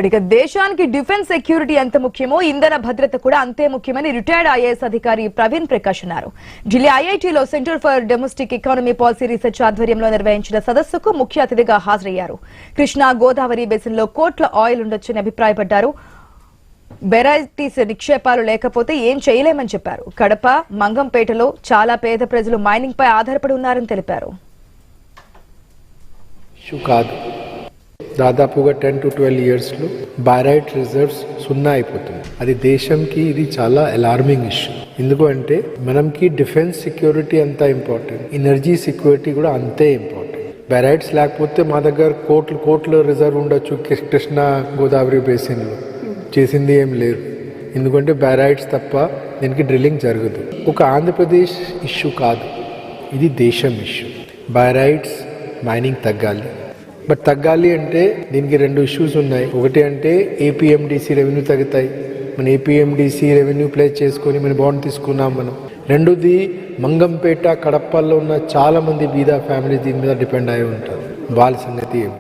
ఇక దేశానికి defence security ఎంత ముఖ్యమో ఇంధన భద్రత కూడా అంతే ముఖ్యమని రిటైర్డ్ ఐఏఎస్ అధికారి ప్రవీణ్ ప్రకాష్ అన్నారు. ఢిల్లీ ఐఐటీలో centre for domestic economy policy research ఆధ్వర్యంలో నిర్వహించిన సదస్సుకు ముఖ్య అతిథిగా హాజరయ్యారు. కృష్ణా గోదావరి బేసిన్లో కోట్ల ఆయిల్ ఉండొచ్చని అభిప్రాయపడ్డారు. బెరైటీస్ నిక్షేపాలు లేకపోతే ఏం చేయలేమని చెప్పారు. కడప, మంగంపేటలో చాలా పేద ప్రజలు మైనింగ్ పై ఆధారపడి ఉన్నారని తెలిపారు. దాదాపుగా 10 to 12 ఇయర్స్లో బైరైట్ రిజర్వ్స్ సున్నా అయిపోతుంది. అది దేశంకి ఇది చాలా అలార్మింగ్ ఇష్యూ. ఎందుకు అంటే మనకి డిఫెన్స్ సెక్యూరిటీ అంతా ఇంపార్టెంట్, ఎనర్జీ సెక్యూరిటీ కూడా అంతే ఇంపార్టెంట్. బైరైట్స్ లేకపోతే మా దగ్గర కోట్ల రిజర్వ్ ఉండొచ్చు కృష్ణా గోదావరి బేసిన్లో, చేసింది ఏం లేదు. ఎందుకంటే బైరైట్స్ తప్ప దీనికి డ్రిల్లింగ్ జరగదు. ఒక ఆంధ్రప్రదేశ్ ఇష్యూ కాదు, ఇది దేశం ఇష్యూ. బైరైట్స్ మైనింగ్ తగ్గాలి. బట్ తగ్గాలి అంటే దీనికి 2 ఇష్యూస్ ఉన్నాయి. ఒకటి అంటే ఏపీఎండిసి రెవెన్యూ తగ్గుతాయి. మన ఏపీఎండిసి రెవెన్యూ ప్లేస్ చేసుకొని మన బాండ్ తీసుకున్నాం మనం. రెండోది మంగంపేట, కడపల్లో ఉన్న చాలా మంది బీద ఫ్యామిలీ దీని మీద డిపెండ్ అయి ఉంటారు. వాళ్ళ సంగతి ఏమి